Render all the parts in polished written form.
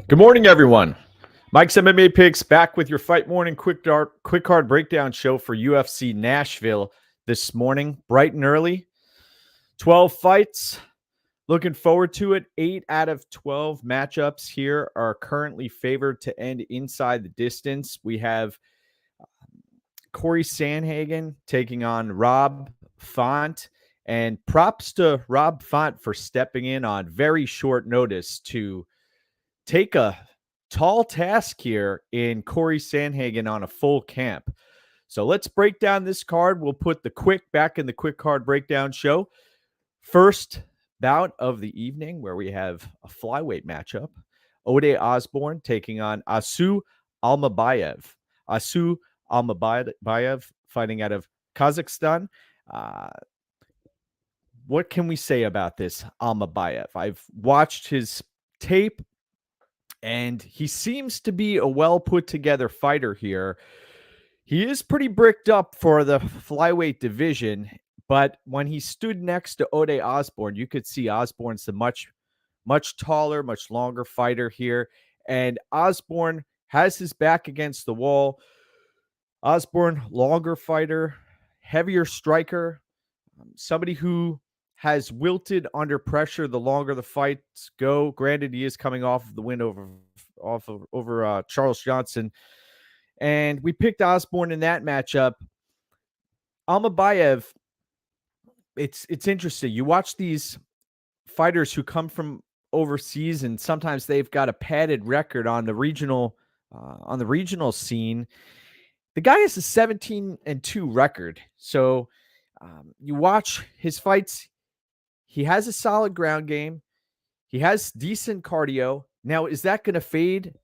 Good morning, everyone. Mike's MMA Picks back with your Fight Morning quick card breakdown show for UFC Nashville this morning, bright and early. 12 fights. Looking forward to it. 8 out of 12 matchups here are currently favored to end inside the distance. We have Cory Sandhagen taking on Rob Font. And props to Rob Font for stepping in on very short notice to take a tall task here in Cory Sandhagen on a full camp. So let's break down this card. We'll put the quick back in the quick card breakdown show. First bout of the evening where we have a flyweight matchup. Ode Osbourne taking on Asu Almabayev. Asu Almabayev fighting out of Kazakhstan. What can we say about this Almabayev? I've watched his tape, and he seems to be a well put together fighter here. He is pretty bricked up for the flyweight division, but when he stood next to Ode Osbourne, you could see Osbourne's a much taller, much longer fighter here. And Osbourne has his back against the wall. Osbourne, longer fighter, heavier striker, somebody who has wilted under pressure the longer the fights go. Granted, he is coming off of the win over Charles Johnson. And we picked Osbourne in that matchup. Almabayev, it's interesting. You watch these fighters who come from overseas, and sometimes they've got a padded record on the regional scene. The guy has a 17-2 record. So you watch his fights. He has a solid ground game. He has decent cardio. Now, is that going to fade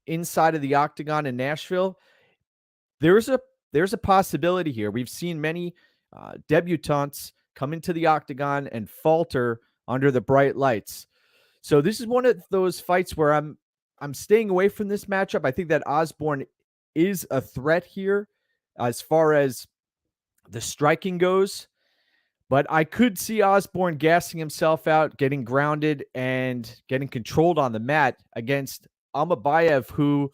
inside of the octagon in Nashville? There's a possibility here. We've seen many debutantes come into the octagon and falter under the bright lights. So this is one of those fights where I'm staying away from this matchup. I think that Osbourne is a threat here as far as the striking goes. But I could see Osbourne gassing himself out, getting grounded, and getting controlled on the mat against Almabayev, who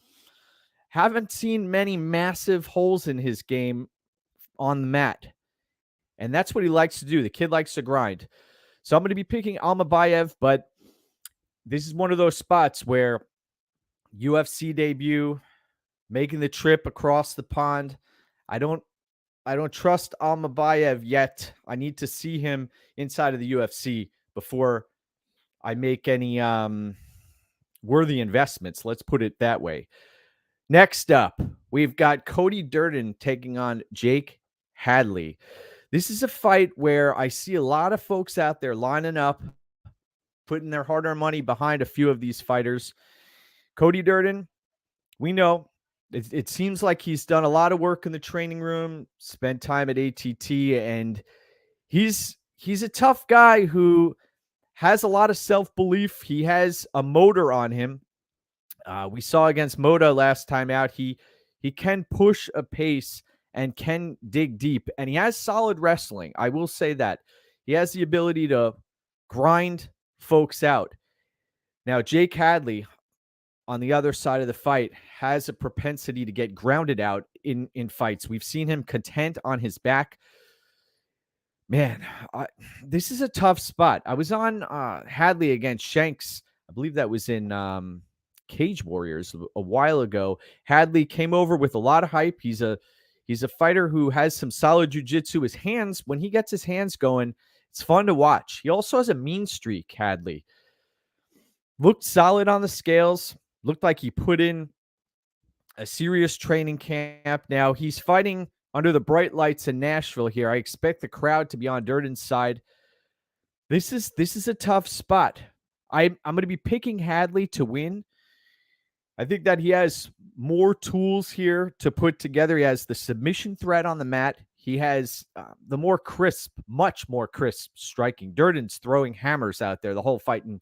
haven't seen many massive holes in his game on the mat. And that's what he likes to do. The kid likes to grind. So I'm going to be picking Almabayev, but this is one of those spots where UFC debut, making the trip across the pond. I don't trust Almabayev yet. I need to see him inside of the UFC before I make any worthy investments. Let's put it that way. Next up, we've got Cody Durden taking on Jake Hadley. This is a fight where I see a lot of folks out there lining up, putting their hard-earned money behind a few of these fighters. Cody Durden, we know, it seems like he's done a lot of work in the training room, spent time at ATT, and he's a tough guy who has a lot of self-belief. He has a motor on him. We saw against Moda last time out. He can push a pace and can dig deep, and he has solid wrestling. I will say that. He has the ability to grind folks out. Now, Jake Hadley, on the other side of the fight, has a propensity to get grounded out in fights. We've seen him content on his back. Man, this is a tough spot. I was on Hadley against Shanks. I believe that was in Cage Warriors a while ago. Hadley came over with a lot of hype. He's a fighter who has some solid jiu-jitsu. His hands, when he gets his hands going, it's fun to watch. He also has a mean streak, Hadley. Looked solid on the scales. Looked like he put in a serious training camp. Now he's fighting under the bright lights in Nashville here. I expect the crowd to be on Durden's side. This is a tough spot. I'm going to be picking Hadley to win. I think that he has more tools here to put together. He has the submission threat on the mat. He has the much more crisp striking. Durden's throwing hammers out there the whole fight, and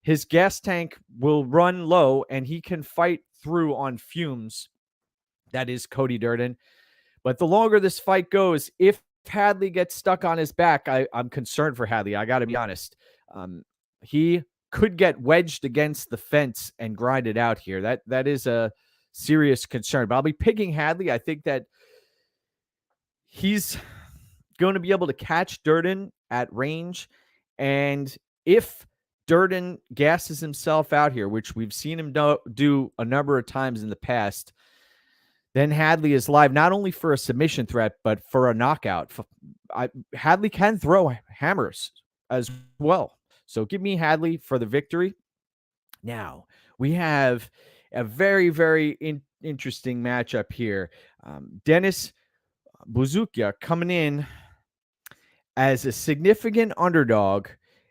his gas tank will run low, and he can fight through on fumes. That is Cody Durden. But the longer this fight goes, if Hadley gets stuck on his back, I'm concerned for Hadley. I got to be honest. He could get wedged against the fence and grind it out here. That is a serious concern. But I'll be picking Hadley. I think that he's going to be able to catch Durden at range. And if Durden gasses himself out here, which we've seen him do a number of times in the past, then Hadley is live not only for a submission threat, but for a knockout. Hadley can throw hammers as well. So give me Hadley for the victory. Now, we have a very, very interesting matchup here. Dennis Buzukja coming in as a significant underdog,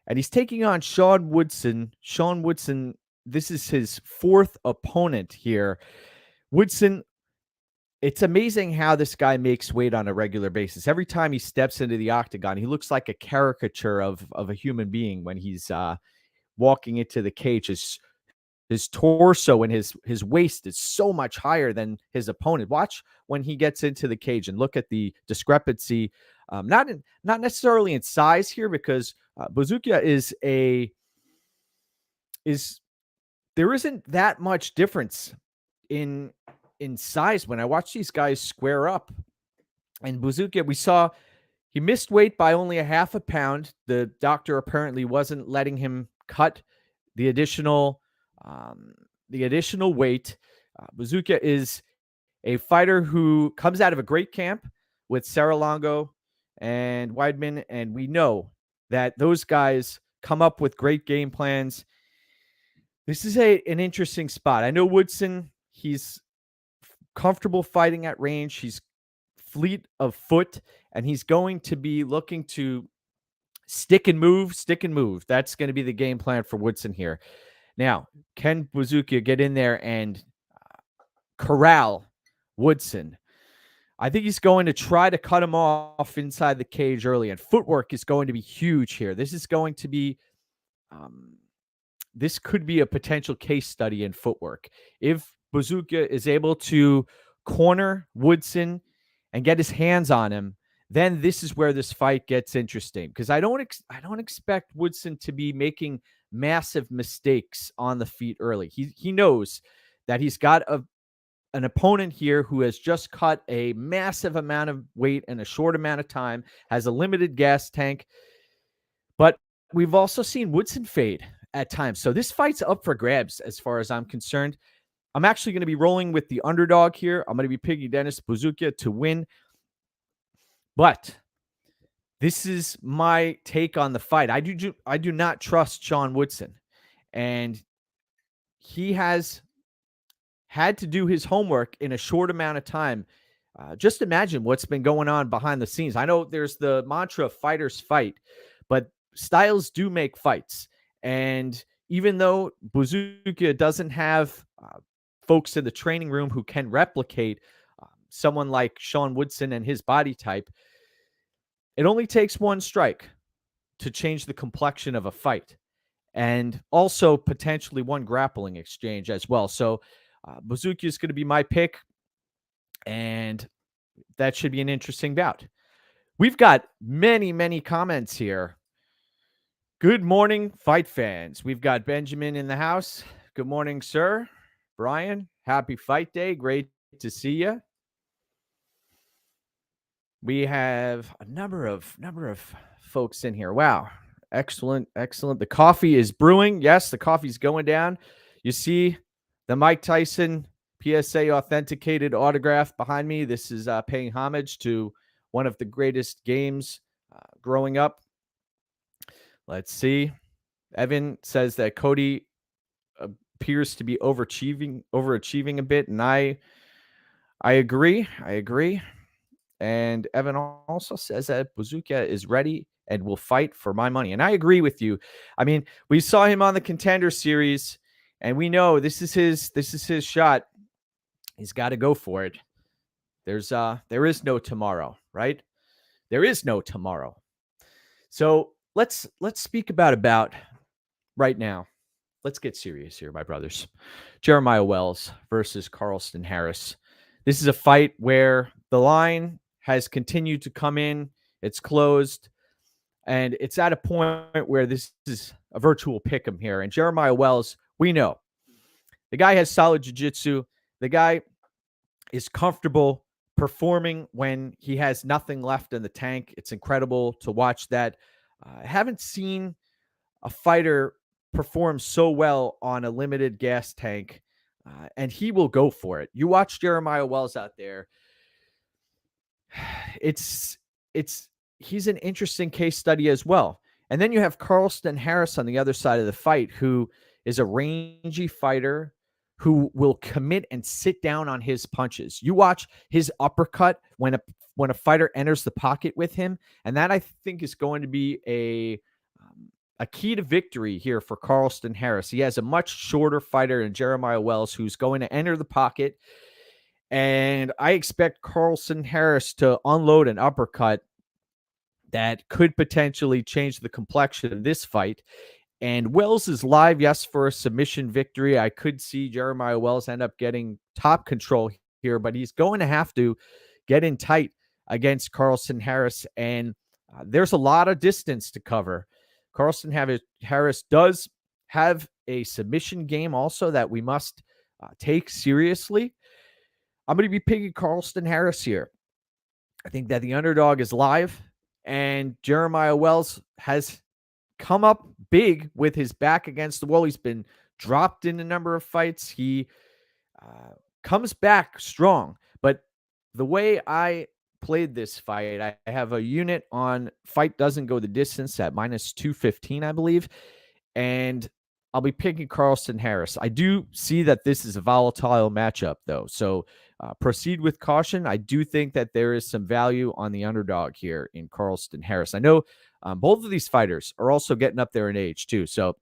and he's taking on Sean Woodson. Sean Woodson, this is his fourth opponent here. Woodson, it's amazing how this guy makes weight on a regular basis. Every time he steps into the octagon, he looks like a caricature of a human being when he's walking into the cage. His torso and his waist is so much higher than his opponent. Watch when he gets into the cage and look at the discrepancy. Not necessarily in size here, because Buzukja there isn't that much difference in size when I watch these guys square up. And Buzukja, we saw he missed weight by only a half a pound. The doctor apparently wasn't letting him cut the additional weight. Buzukja is a fighter who comes out of a great camp with Saralongo and Weidman, and we know that those guys come up with great game plans. This is an interesting spot. I know Woodson, he's comfortable fighting at range. He's fleet of foot, and he's going to be looking to stick and move. That's going to be the game plan for Woodson here. Now, can Buzukja get in there and corral Woodson? I think he's going to try to cut him off inside the cage early, and footwork is going to be huge here. This is going to be this could be a potential case study in footwork. If Buzukja is able to corner Woodson and get his hands on him, then this is where this fight gets interesting, because I don't expect Woodson to be making massive mistakes on the feet early. He knows that he's got an opponent here who has just cut a massive amount of weight in a short amount of time, has a limited gas tank, but we've also seen Woodson fade at times. So this fight's up for grabs as far as I'm concerned. I'm actually going to be rolling with the underdog here. I'm going to be picking Dennis Buzukja to win. But this is my take on the fight. I do not trust Sean Woodson. And he has had to do his homework in a short amount of time. Just imagine what's been going on behind the scenes. I know there's the mantra fighters fight, but styles do make fights. And even though Buzukja doesn't have folks in the training room who can replicate someone like Sean Woodson and his body type, it only takes one strike to change the complexion of a fight, and also potentially one grappling exchange as well. So Buzukja is going to be my pick, and that should be an interesting bout. We've got many, many comments here. Good morning, fight fans. We've got Benjamin in the house. Good morning, sir. Brian, happy fight day. Great to see you. We have a number of folks in here. Wow. Excellent. The coffee is brewing. Yes, the coffee's going down. You see the Mike Tyson PSA authenticated autograph behind me. This is paying homage to one of the greatest games growing up. Let's see. Evan says that Cody appears to be overachieving a bit, and I agree. And Evan also says that Buzukja is ready and will fight for my money. And I agree with you. I mean, we saw him on the Contender Series, and we know this is his shot. He's got to go for it. There is no tomorrow, right? There is no tomorrow. So let's speak about right now. Let's get serious here, my brothers. Jeremiah Wells versus Carlston Harris. This is a fight where the line has continued to come in. It's closed. And it's at a point where this is a virtual pick 'em here. And Jeremiah Wells, we know the guy has solid jiu-jitsu. The guy is comfortable performing when he has nothing left in the tank. It's incredible to watch that. I haven't seen a fighter perform so well on a limited gas tank, and he will go for it. You watch Jeremiah Wells out there. It's he's an interesting case study as well. And then you have Carlston Harris on the other side of the fight, who is a rangy fighter who will commit and sit down on his punches. You watch his uppercut when a fighter enters the pocket with him, and that I think is going to be a key to victory here for Carlston Harris. He has a much shorter fighter in Jeremiah Wells who's going to enter the pocket, and I expect Carlston Harris to unload an uppercut that could potentially change the complexion of this fight. And Wells is live, yes, for a submission victory. I could see Jeremiah Wells end up getting top control here, but he's going to have to get in tight against Carlston Harris. And there's a lot of distance to cover. Carlston Harris does have a submission game also that we must take seriously. I'm going to be picking Carlston Harris here. I think that the underdog is live, and Jeremiah Wells has come up big with his back against the wall. He's been dropped in a number of fights. He comes back strong. But the way I played this fight, I have a unit on fight doesn't go the distance at -215, I believe. And I'll be picking Carlston Harris. I do see that this is a volatile matchup, though. So proceed with caution. I do think that there is some value on the underdog here in Carlston Harris. I know both of these fighters are also getting up there in age, too. So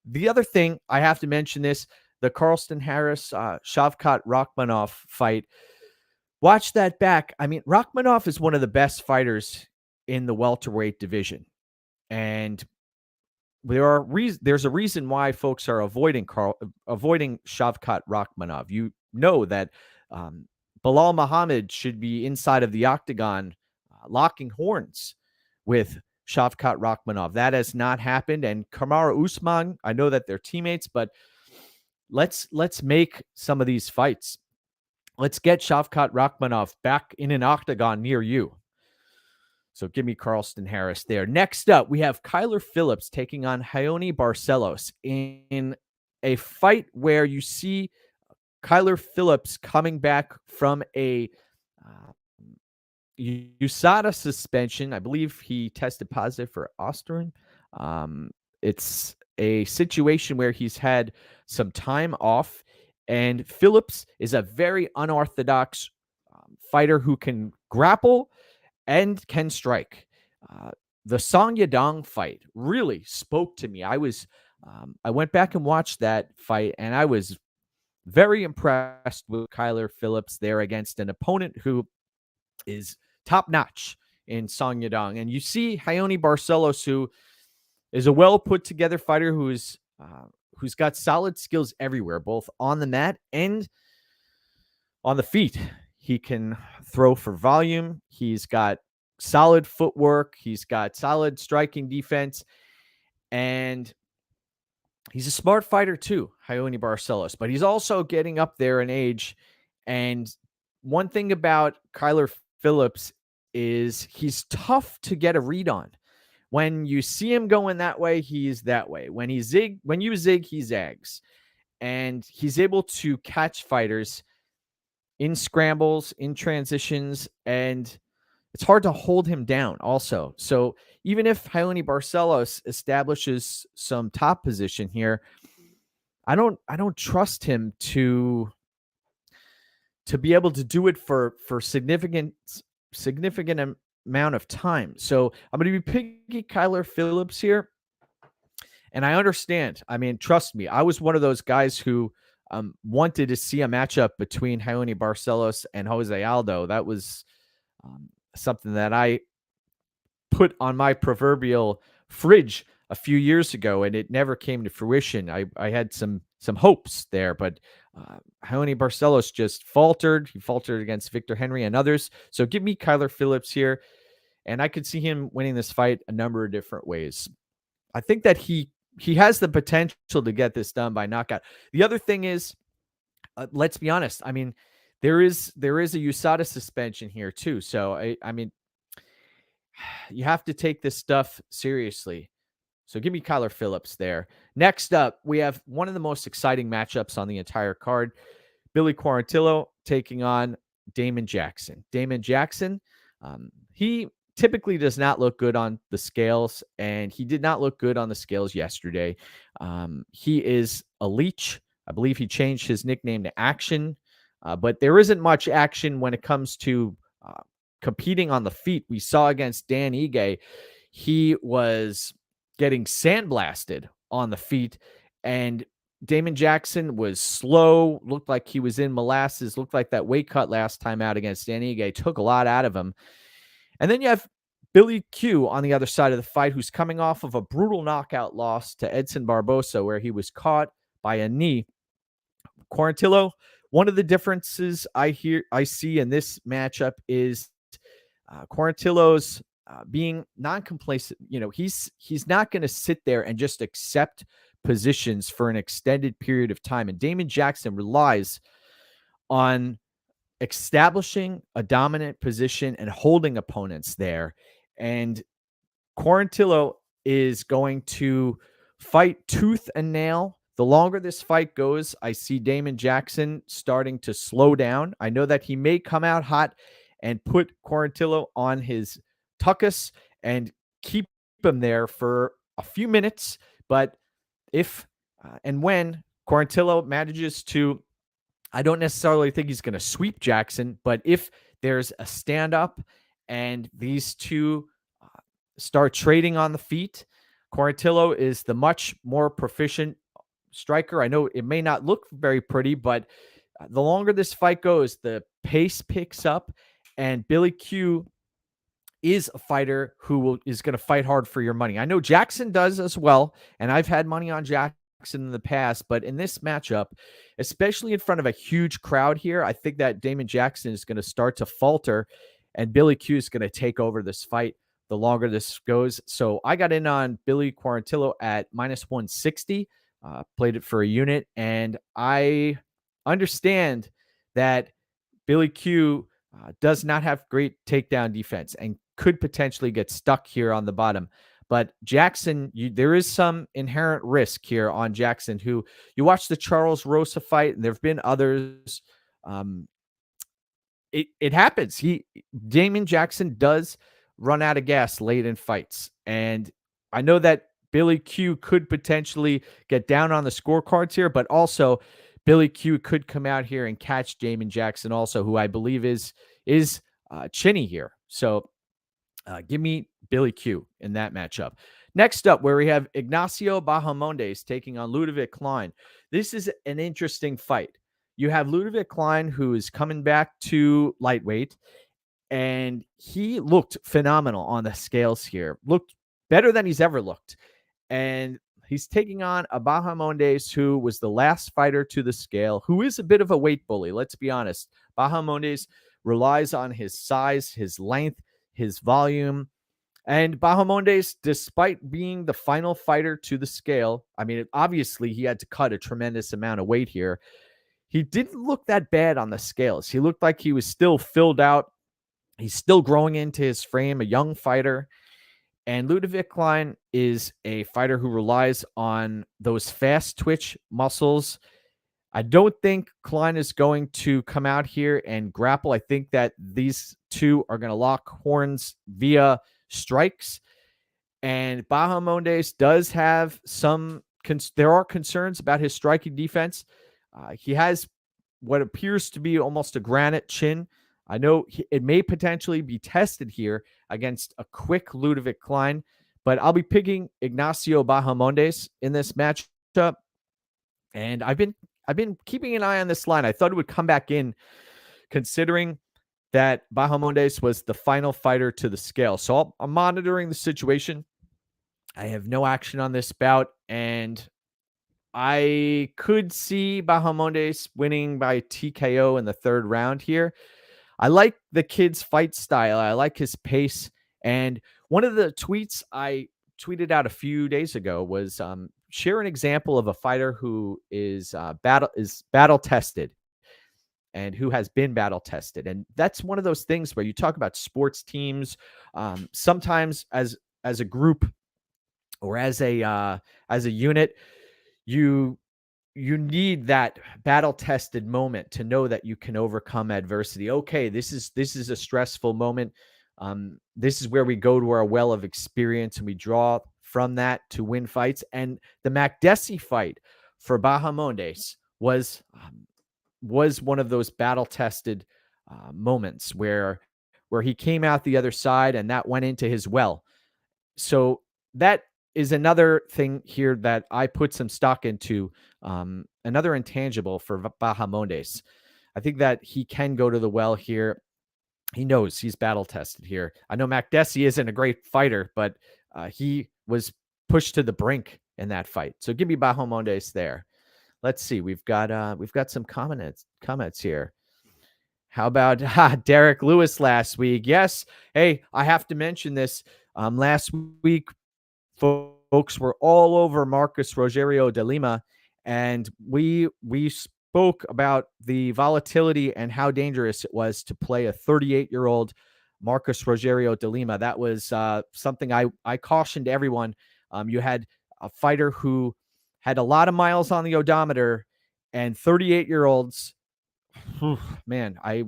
the other thing, I have to mention this, the Carlston Harris, Shavkat Rakhmonov fight. Watch that back. I mean, Rakhmonov is one of the best fighters in the welterweight division. And there's a reason why folks are avoiding Shavkat Rakhmonov. You know that Bilal Muhammad should be inside of the octagon locking horns with Shavkat Rakhmonov. That has not happened. And Camur Usman, I know that they're teammates, but let's make some of these fights. Let's get Shavkat Rakhmonov back in an octagon near you. So give me Carlston Harris there. Next up, we have Kyler Phillips taking on Raoni Barcelos in a fight where you see Kyler Phillips coming back from a USADA suspension. I believe he tested positive for Osbourne. It's a situation where he's had some time off, and Phillips is a very unorthodox fighter who can grapple and can strike. The Song Yadong fight really spoke to me. I went back and watched that fight, and I was very impressed with Kyler Phillips there against an opponent who is top-notch in Song Yadong. And you see Raoni Barcelos, who is a well-put-together fighter who's got solid skills everywhere, both on the mat and on the feet. He can throw for volume. He's got solid footwork. He's got solid striking defense. And he's a smart fighter too, Raoni Barcelos. But he's also getting up there in age. And one thing about Kyler Phillips is he's tough to get a read on. When you see him going that way, he's that way. When you zig, he zags. And he's able to catch fighters in scrambles, in transitions, and it's hard to hold him down also. So even if Raoni Barcelos establishes some top position here, I don't trust him to be able to do it for significant amount of time. So I'm going to be picking Kyler Phillips here. And I understand. I mean, trust me, I was one of those guys who wanted to see a matchup between Raoni Barcelos and Jose Aldo. That was something that I put on my proverbial fridge a few years ago, and it never came to fruition. I had some hopes there, but Raoni Barcelos just faltered. He faltered against Victor Henry and others. So give me Kyler Phillips here. and I could see him winning this fight a number of different ways. I think that he has the potential to get this done by knockout. The other thing is, let's be honest. I mean, there is a USADA suspension here too. So I mean, you have to take this stuff seriously. So give me Kyler Phillips there. Next up, we have one of the most exciting matchups on the entire card. Billy Quarantillo taking on Damon Jackson. Damon Jackson, he typically does not look good on the scales, and he did not look good on the scales yesterday. He is a leech. I believe he changed his nickname to Action, but there isn't much action when it comes to competing on the feet. We saw against Dan Ige, he was getting sandblasted on the feet, and Damon Jackson was slow, looked like he was in molasses, looked like that weight cut last time out against Dan Ige took a lot out of him. And then you have Billy Q on the other side of the fight, who's coming off of a brutal knockout loss to Edson Barbosa, where he was caught by a knee. Quarantillo, one of the differences I see in this matchup is Quarantillo's being non-complacent. He's not going to sit there and just accept positions for an extended period of time. And Damon Jackson relies on establishing a dominant position and holding opponents there. And Quarantillo is going to fight tooth and nail. The longer this fight goes, I see Damon Jackson starting to slow down. I know that he may come out hot and put Quarantillo on his tuchus and keep him there for a few minutes. But if and when Quarantillo manages to, I don't necessarily think he's going to sweep Jackson, but if there's a stand-up and these two start trading on the feet, Quarantillo is the much more proficient striker. I know it may not look very pretty, but the longer this fight goes, the pace picks up, and Billy Q is a fighter who is going to fight hard for your money. I know Jackson does as well, and I've had money on Jackson in the past, but in this matchup, especially in front of a huge crowd here, I think that Damon Jackson is going to start to falter, and Billy Q is going to take over this fight the longer this goes. So I got in on Billy Quarantillo at minus 160, played it for a unit, and I understand that Billy Q does not have great takedown defense and could potentially get stuck here on the bottom. But Jackson, there is some inherent risk here on Jackson, who you watch the Charles Rosa fight, and there have been others. It happens. Damon Jackson does run out of gas late in fights. And I know that Billy Q could potentially get down on the scorecards here, but also Billy Q could come out here and catch Damon Jackson also, who I believe is chinny here. So give me Billy Q in that matchup. Next up, where we have Ignacio Bahamondes taking on Ludovic Klein. This is an interesting fight. You have Ludovic Klein, who is coming back to lightweight, and he looked phenomenal on the scales here. Looked better than he's ever looked. And he's taking on a Bahamondes who was the last fighter to the scale, who is a bit of a weight bully. Let's be honest. Bahamondes relies on his size, his length, his volume. And Bahamondes, despite being the final fighter to the scale, I mean, obviously he had to cut a tremendous amount of weight here. He didn't look that bad on the scales. He looked like he was still filled out. He's still growing into his frame, a young fighter. And Ludovic Klein is a fighter who relies on those fast twitch muscles. I don't think Klein is going to come out here and grapple. I think that these two are going to lock horns via strikes. And Bahamondes does have there are concerns about his striking defense. He has what appears to be almost a granite chin. I know it may potentially be tested here against a quick Ludovic Klein, but I'll be picking Ignacio Bahamondes in this matchup. And I've been keeping an eye on this line. I thought it would come back in, considering that Bahamondes was the final fighter to the scale. So I'm monitoring the situation. I have no action on this bout, and I could see Bahamondes winning by TKO in the third round here. I like the kid's fight style. I like his pace, And one of the tweets I tweeted out a few days ago was share an example of a fighter who is battle tested and who has been battle tested. And that's one of those things where you talk about sports teams, sometimes as a group or as a unit, you need that battle tested moment to know that you can overcome adversity. Okay, this is a stressful moment. This is where we go to our well of experience and we draw from that to win fights. And the Makdessi fight for Bahamondes was one of those battle tested moments where he came out the other side and that went into his well. So that is another thing here that I put some stock into. Another intangible for Bahamondes. I think that he can go to the well here. He knows he's battle tested here. I know Makdessi isn't a great fighter, but he was pushed to the brink in that fight. So give me Bahamondes there. Let's see. We've got some comments here. How about Derek Lewis last week? Yes. Hey, I have to mention this. Last week, folks were all over Marcus Rogerio de Lima, and we spoke about the volatility and how dangerous it was to play a 38-year-old Marcus Rogerio de Lima. That was something I cautioned everyone. You had a fighter who had a lot of miles on the odometer, and 38-year-olds. Man, I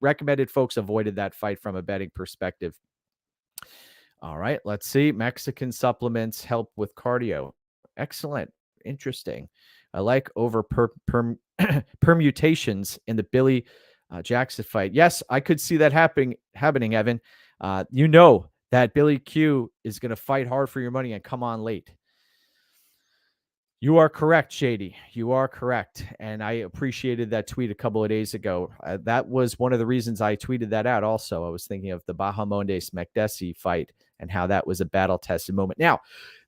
recommended folks avoided that fight from a betting perspective. All right, let's see. Mexican supplements help with cardio. Excellent. Interesting. I like over permutations in the Billy Jackson fight. Yes, I could see that happening, Evan. You know that Billy Q is going to fight hard for your money and come on late. You are correct, Shady. You are correct. And I appreciated that tweet a couple of days ago. That was one of the reasons I tweeted that out also. I was thinking of the Bahamondes-Makdessi fight and how that was a battle-tested moment. Now,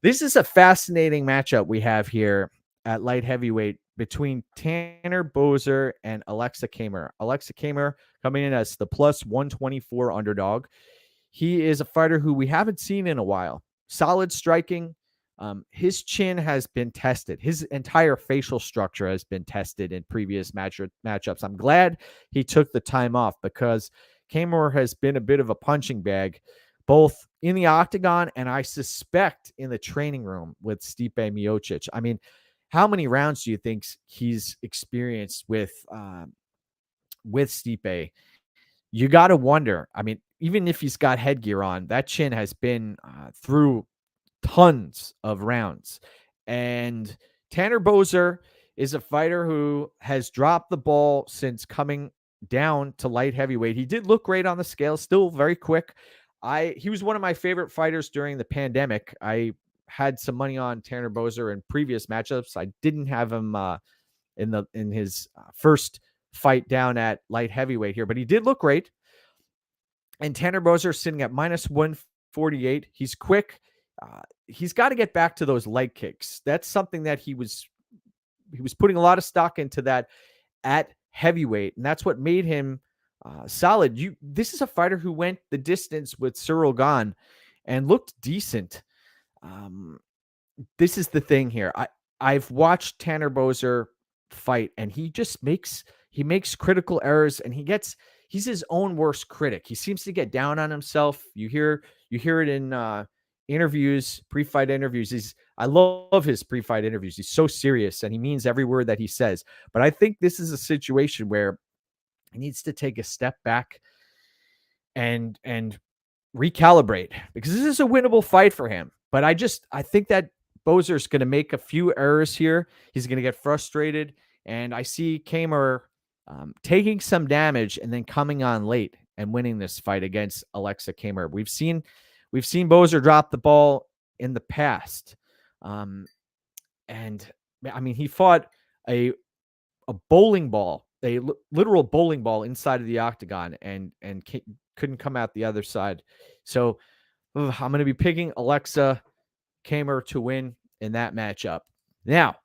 this is a fascinating matchup we have here at light heavyweight between Tanner Boser and Aleksa Camur. Aleksa Camur coming in as the plus 124 underdog. He is a fighter who we haven't seen in a while. Solid striking. His chin has been tested. His entire facial structure has been tested in previous matchups. I'm glad he took the time off because Camur has been a bit of a punching bag, both in the octagon and I suspect in the training room with Stipe Miocic. I mean, how many rounds do you think he's experienced with Stipe? You got to wonder. I mean, even if he's got headgear on, that chin has been through tons of rounds. And Tanner Boser is a fighter who has dropped the ball since coming down to light heavyweight. He did look great on the scale, still very quick. He was one of my favorite fighters during the pandemic. I had some money on Tanner Boser in previous matchups. I didn't have him in his first fight down at light heavyweight here, but he did look great. And Tanner Boser sitting at minus 148. He's quick. He's got to get back to those leg kicks. That's something that he was putting a lot of stock into that at heavyweight, and that's what made him solid. This is a fighter who went the distance with Cyril Gane and looked decent. This is the thing here. I've watched Tanner Boser fight, and he just makes critical errors, and he's his own worst critic. He seems to get down on himself. You hear it in interviews, pre-fight interviews. I love his pre-fight interviews. He's so serious and he means every word that he says. But I think this is a situation where he needs to take a step back and recalibrate, because this is a winnable fight for him. But I think that Boser's going to make a few errors here. He's going to get frustrated, and I see Camur taking some damage and then coming on late and winning this fight against Aleksa Camur. We've seen Boser drop the ball in the past. And I mean, he fought a bowling ball, a literal bowling ball inside of the octagon and couldn't come out the other side. So I'm going to be picking Aleksa Camur to win in that matchup. Now,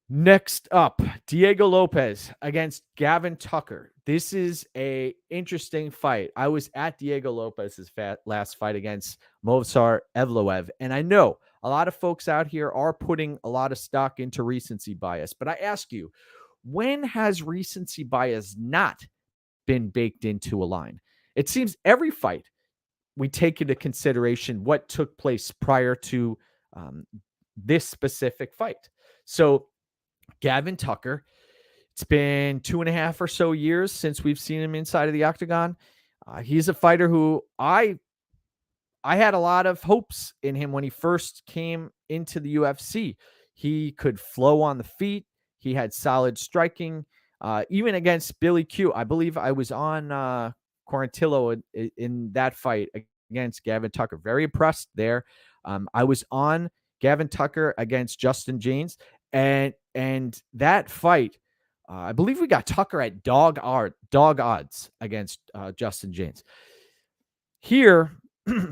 Next up, Diego Lopes against Gavin Tucker. This is a interesting fight. I was at Diego Lopes's last fight against Movsar Evloev, and I know a lot of folks out here are putting a lot of stock into recency bias, but I ask you, when has recency bias not been baked into a line? It seems every fight we take into consideration what took place prior to this specific fight. So Gavin Tucker, it's been 2.5 or so years since we've seen him inside of the octagon. He's a fighter who I had a lot of hopes in him when he first came into the UFC. He could flow on the feet. He had solid striking. Even against Billy Q, I believe I was on Quarantillo in that fight against Gavin Tucker. Very impressed there. I was on Gavin Tucker against Justin James, and that fight, I believe we got Tucker at dog odds against Justin James. Here,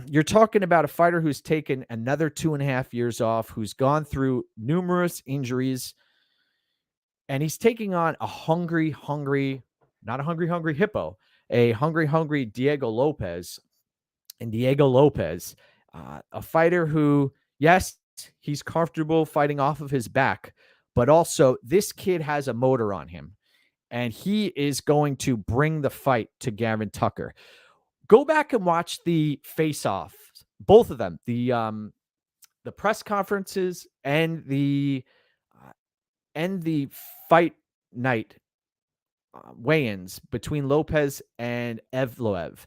you're talking about a fighter who's taken another 2.5 years off, who's gone through numerous injuries, and he's taking on a hungry, not a hungry hippo, a hungry Diego Lopes. And Diego Lopes, a fighter who, yes, he's comfortable fighting off of his back, but also this kid has a motor on him, and he is going to bring the fight to Gavin Tucker. Go back and watch the face-off, both of them, the press conferences and the fight night weigh-ins between Lopes and Evloev.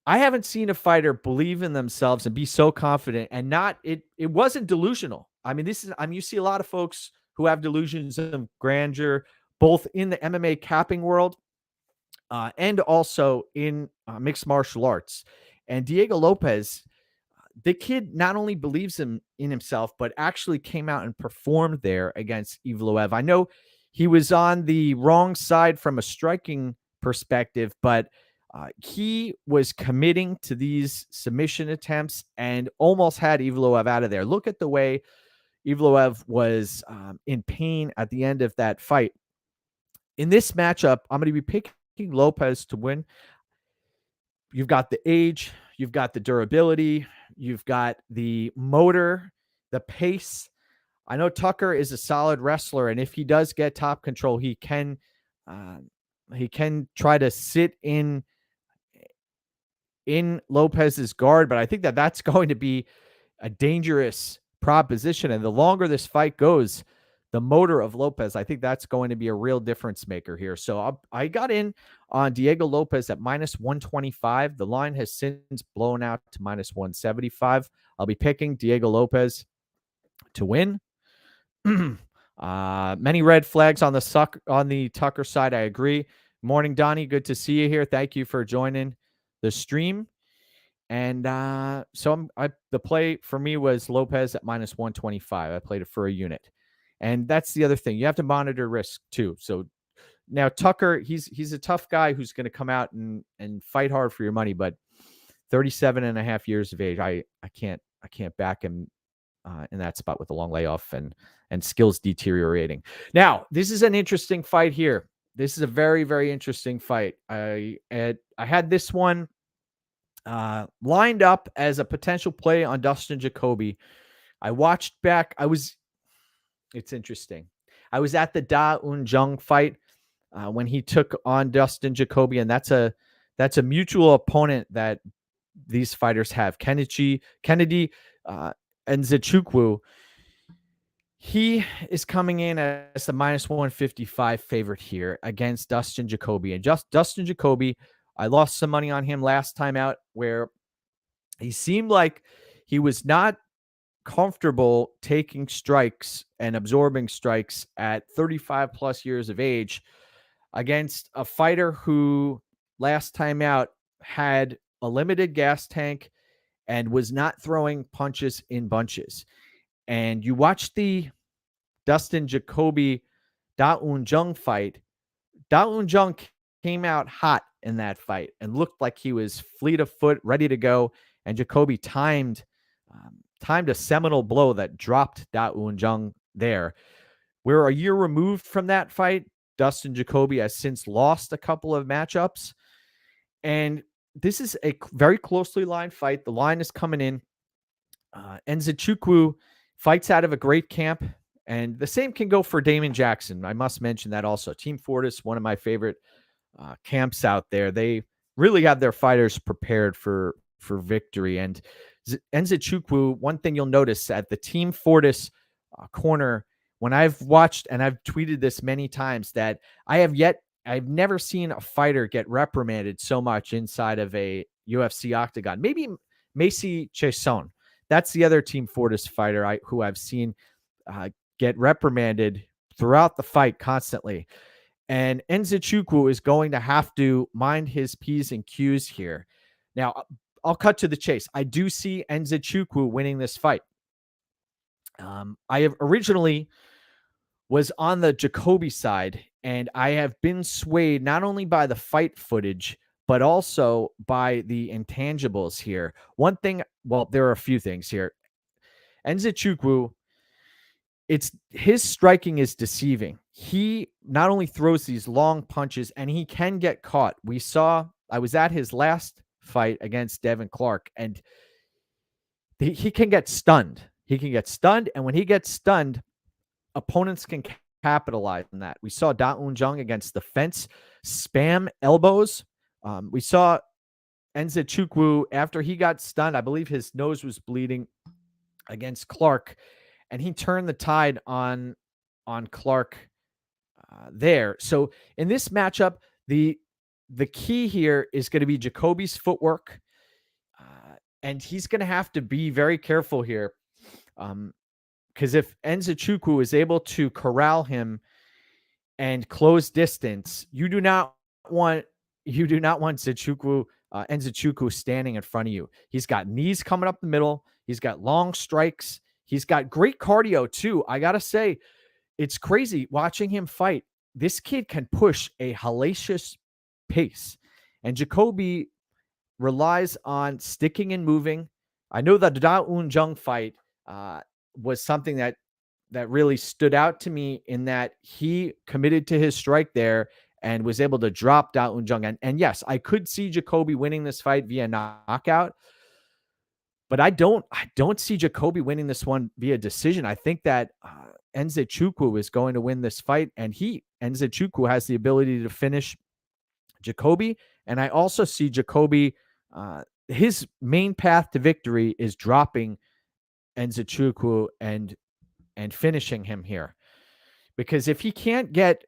I haven't seen a fighter believe in themselves and be so confident, and it wasn't delusional. I mean, you see a lot of folks who have delusions of grandeur, both in the MMA capping world and also in mixed martial arts. And Diego Lopes, the kid not only believes in himself, but actually came out and performed there against Evloev. I know he was on the wrong side from a striking perspective, but he was committing to these submission attempts and almost had Evloev out of there. Look at the way Evloev was in pain at the end of that fight. In this matchup, I'm going to be picking Lopes to win. You've got the age, you've got the durability, you've got the motor, the pace. I know Tucker is a solid wrestler, and if he does get top control, he can try to sit in Lopes's guard, but I think that's going to be a dangerous proposition. And the longer this fight goes, the motor of Lopes, I think that's going to be a real difference maker here. So I got in on Diego Lopes at -125. The line has since blown out to -175. I'll be picking Diego Lopes to win. Many red flags on the Tucker side. I agree. Morning, Donnie. Good to see you here. Thank you for joining the stream. And so the play for me was Lopes at -125. I played it for a unit. And that's the other thing. You have to monitor risk too. So now Tucker, he's a tough guy who's going to come out and fight hard for your money, but 37.5 years of age, I can't back him in that spot with a long layoff and skills deteriorating. Now, this is an interesting fight here. This is a very, very interesting fight. I had this one lined up as a potential play on Dustin Jacoby. I watched back. It's interesting. I was at the Da Un Jung fight when he took on Dustin Jacoby, and that's a mutual opponent that these fighters have. Kennedy and Nzechukwu. He is coming in as the -155 favorite here against Dustin Jacoby. And Dustin Jacoby, I lost some money on him last time out, where he seemed like he was not comfortable taking strikes and absorbing strikes at 35 plus years of age against a fighter who last time out had a limited gas tank and was not throwing punches in bunches. And you watch the Dustin Jacoby Da Un Jung fight. Da Un Jung came out hot in that fight and looked like he was fleet of foot, ready to go. And Jacoby timed a seminal blow that dropped Da Un Jung there. We're a year removed from that fight. Dustin Jacoby has since lost a couple of matchups. And this is a very closely lined fight. The line is coming in. Nzechukwu fights out of a great camp. And the same can go for Damon Jackson. I must mention that also. Team Fortis, one of my favorite camps out there. They really have their fighters prepared for victory. And Nzechukwu, one thing you'll notice at the Team Fortis corner, when I've watched, and I've tweeted this many times, that I've never seen a fighter get reprimanded so much inside of a UFC octagon. Maybe Macy Chiasson. That's the other Team Fortis fighter who I've seen get reprimanded throughout the fight constantly. And Nzechukwu is going to have to mind his P's and Q's here. Now, I'll cut to the chase. I do see Nzechukwu winning this fight. I have originally was on the Jacoby side, and I have been swayed not only by the fight footage, but also by the intangibles here. One thing, well, there are a few things here. Nzechukwu, his striking is deceiving. He not only throws these long punches, and he can get caught. I was at his last fight against Devin Clark, and he can get stunned. He can get stunned, and when he gets stunned, opponents can capitalize on that. We saw Da Un Jung against the fence spam elbows. We saw Nzechukwu after he got stunned. I believe his nose was bleeding against Clark, and he turned the tide on Clark there. So in this matchup, the key here is going to be Jacoby's footwork, and he's going to have to be very careful here. Because if Nzechukwu is able to corral him and close distance, you do not want Nzechukwu standing in front of you. He's got knees coming up the middle. He's got long strikes. He's got great cardio too. I gotta say, it's crazy watching him fight. This kid can push a hellacious pace, and Jacoby relies on sticking and moving. I know that the Da Un Jung fight was something that really stood out to me in that he committed to his strike there and was able to drop Da Un Jung. And yes, I could see Jacoby winning this fight via knockout, but I don't see Jacoby winning this one via decision. I think that Nzechukwu is going to win this fight, and Nzechukwu has the ability to finish Jacoby. And I also see Jacoby, his main path to victory is dropping Nzechukwu and finishing him here. Because if he can't get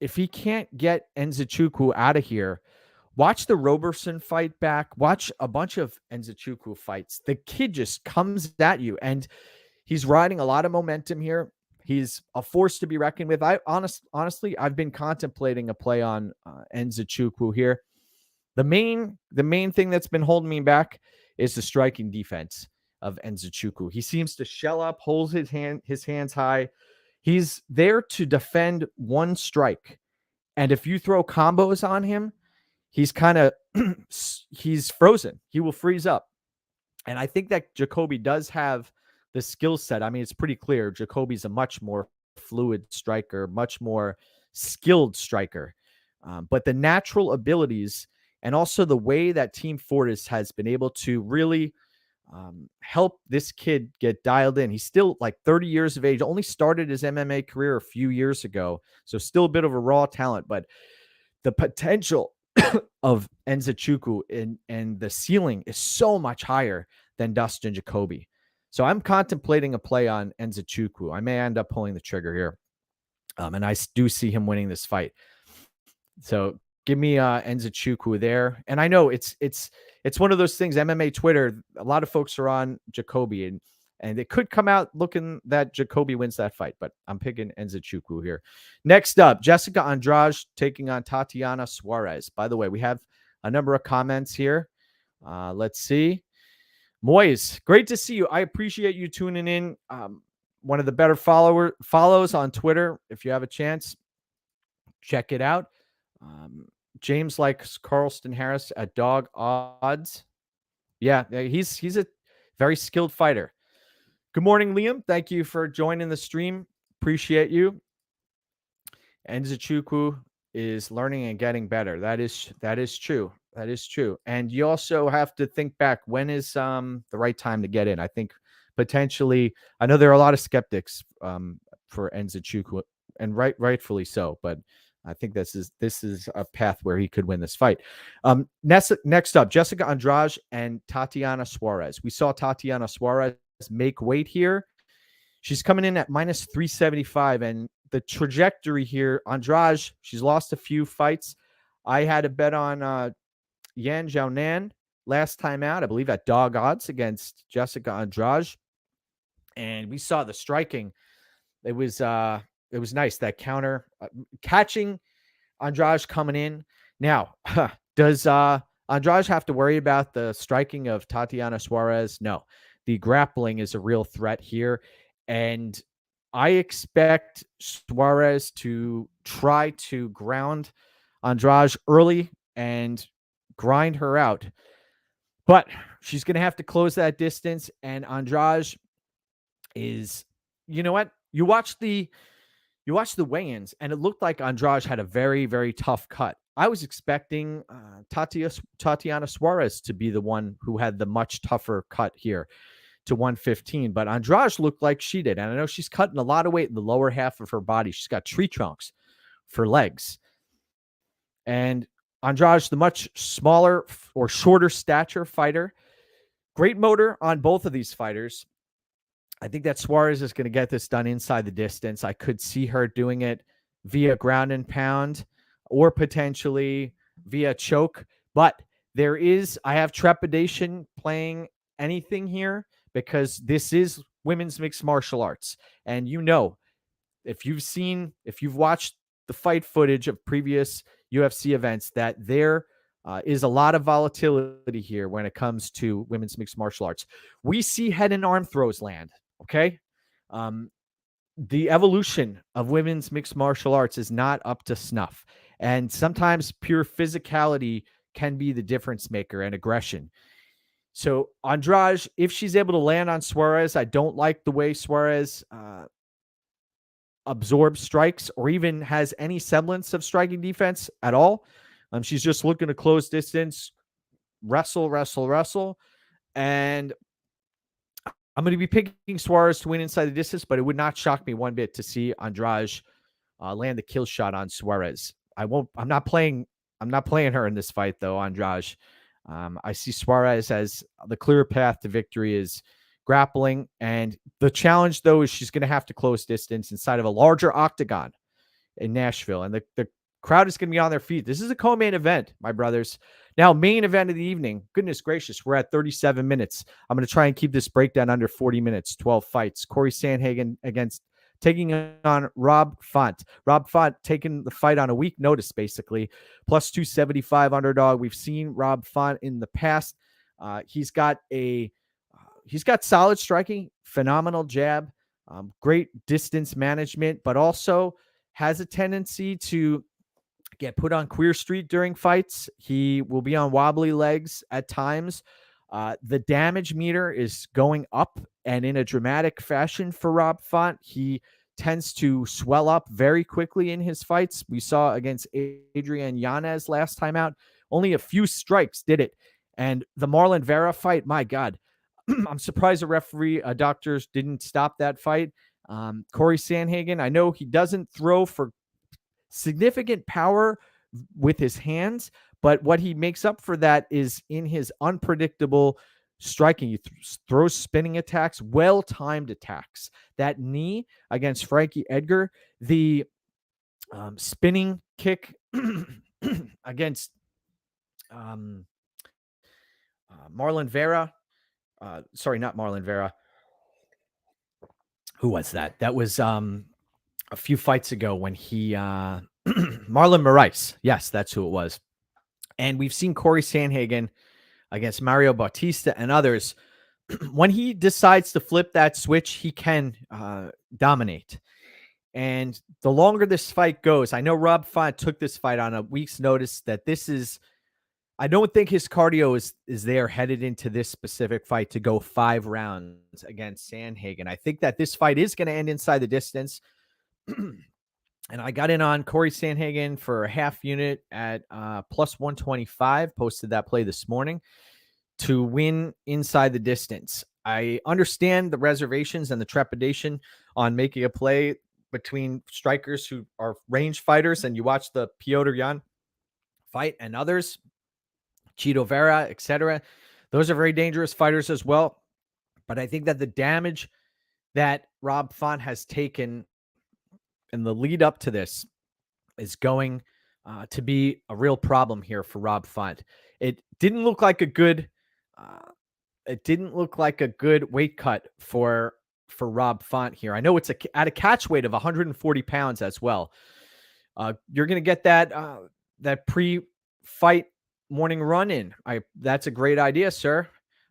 Nzechukwu out of here, watch the Roberson fight back, watch a bunch of Nzechukwu fights. The kid just comes at you, and he's riding a lot of momentum here. He's a force to be reckoned with. Honestly, I've been contemplating a play on Nzechukwu here. The main thing that's been holding me back is the striking defense of Nzechukwu. He seems to shell up, holds his hands high. He's there to defend one strike. And if you throw combos on him, he's he's frozen. He will freeze up. And I think that Jacoby does have the skill set. I mean, it's pretty clear. Jacoby's a much more fluid striker, much more skilled striker. But the natural abilities and also the way that Team Fortis has been able to really help this kid get dialed in. He's still like 30 years of age, only started his MMA career a few years ago. So still a bit of a raw talent, but the potential of Nzechukwu and the ceiling is so much higher than Dustin Jacoby. So I'm contemplating a play on Nzechukwu. I may end up pulling the trigger here. And I do see him winning this fight. So give me Nzechukwu there. And I know it's one of those things, MMA Twitter, a lot of folks are on Jacoby, and it could come out looking that Jacoby wins that fight, but I'm picking Nzechukwu here. Next up, Jessica Andrade taking on Tatiana Suarez. By the way, we have a number of comments here. Let's see. Moyes, great to see you. I appreciate you tuning in. One of the better follows on Twitter. If you have a chance, check it out. James likes Carlston Harris at dog odds. Yeah, he's a very skilled fighter. Good morning, Liam. Thank you for joining the stream. appreciate you. Nzechukwu is learning and getting better. That is true. That is true. And you also have to think back, when is the right time to get in? I think potentially, I know there are a lot of skeptics for Nzechukwu, and rightfully so, but I think this is a path where he could win this fight. Next up, Jessica Andrade and Tatiana Suarez. We saw Tatiana Suarez make weight here. She's coming in at minus 375, and the trajectory here, Andrade, she's lost a few fights. I had a bet on Yan Xiaonan last time out, I believe at dog odds against Jessica Andrade. And we saw the striking. It was nice, that counter, catching Andrade coming in. Now, does Andrade have to worry about the striking of Tatiana Suarez? No. The grappling is a real threat here. And I expect Suarez to try to ground Andrade early and grind her out. But she's going to have to close that distance. And Andrade is, you know what? You watch the weigh-ins, and it looked like Andrade had a very, very tough cut. I was expecting Tatiana Suarez to be the one who had the much tougher cut here to 115, but Andrade looked like she did. And I know she's cutting a lot of weight in the lower half of her body. She's got tree trunks for legs. And Andrade's the much smaller or shorter stature fighter. Great motor on both of these fighters. I think that Suarez is going to get this done inside the distance. I could see her doing it via ground and pound or potentially via choke. But I have trepidation playing anything here, because this is women's mixed martial arts. And if you've watched the fight footage of previous UFC events, that there is a lot of volatility here when it comes to women's mixed martial arts. We see head and arm throws land, okay? The evolution of women's mixed martial arts is not up to snuff. And sometimes pure physicality can be the difference maker, and aggression. So Andrade, if she's able to land on Suarez, I don't like the way Suarez absorbs strikes or even has any semblance of striking defense at all. She's just looking to close distance, wrestle. And I'm going to be picking Suarez to win inside the distance, but it would not shock me one bit to see Andrade land the kill shot on Suarez. I'm not playing her in this fight, though, Andrade. I see Suarez as the clear path to victory is grappling. And the challenge, though, is she's going to have to close distance inside of a larger octagon in Nashville. And the crowd is going to be on their feet. This is a co-main event, my brothers. Now, main event of the evening. Goodness gracious, we're at 37 minutes. I'm going to try and keep this breakdown under 40 minutes, 12 fights. Cory Sandhagen taking on Rob Font. Rob Font taking the fight on a week notice, basically. Plus 275 underdog. We've seen Rob Font in the past. He's got solid striking, phenomenal jab, great distance management, but also has a tendency to get put on queer street during fights. He will be on wobbly legs at times. The damage meter is going up, and in a dramatic fashion for Rob Font. He tends to swell up very quickly in his fights. We saw against Adrian Yanez last time out. Only a few strikes did it. And the Marlon Vera fight, my God, I'm surprised the referee doctors didn't stop that fight. Cory Sandhagen, I know he doesn't throw for significant power with his hands, but what he makes up for that is in his unpredictable striking. He throws spinning attacks, well-timed attacks. That knee against Frankie Edgar, the spinning kick against Marlon Vera. Sorry, not Marlon Vera. Who was that? That was a few fights ago when he Marlon Moraes. Yes, that's who it was. And we've seen Cory Sandhagen against Mario Bautista and others. When he decides to flip that switch, he can dominate. And the longer this fight goes, I know Rob Font took this fight on a week's notice. I don't think his cardio is there headed into this specific fight to go 5 rounds against Sandhagen. I think that this fight is going to end inside the distance. And I got in on Cory Sandhagen for a half unit at plus 125. Posted that play this morning to win inside the distance. I understand the reservations and the trepidation on making a play between strikers who are range fighters, and you watch the Piotr Jan fight and others, Chito Vera, etc. Those are very dangerous fighters as well. But I think that the damage that Rob Font has taken in the lead up to this is going to be a real problem here for Rob Font. It didn't look like a good weight cut for Rob Font here. I know it's at a catch weight of 140 pounds as well. You're going to get that pre-fight morning run in. That's a great idea, sir.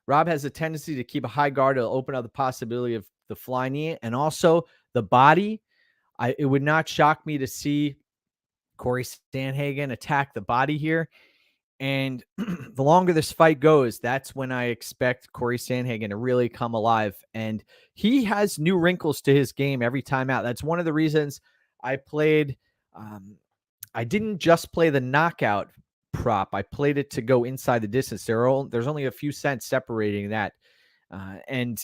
Rob has a tendency to keep a high guard to open up the possibility of the fly knee and also the body. It would not shock me to see Cory Sandhagen attack the body here. And the longer this fight goes, that's when I expect Cory Sandhagen to really come alive. And he has new wrinkles to his game every time out. That's one of the reasons I played. I didn't just play the knockout prop. I played it to go inside the distance. There's only a few cents separating that. And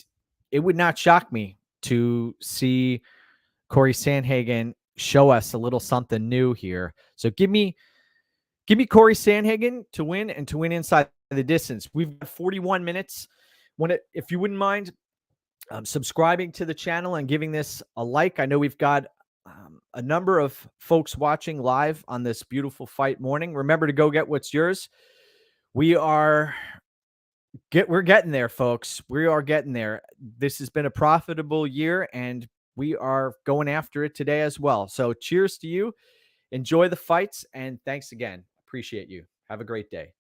it would not shock me to see Cory Sandhagen show us a little something new here. So give me Cory Sandhagen to win and to win inside the distance. We've got 41 minutes. If you wouldn't mind subscribing to the channel and giving this a like. I know we've got a number of folks watching live on this beautiful fight morning. Remember to go get what's yours. We're getting there, folks. We are getting there. This has been a profitable year, and we are going after it today as well. So cheers to you. Enjoy the fights, and thanks again. Appreciate you. Have a great day.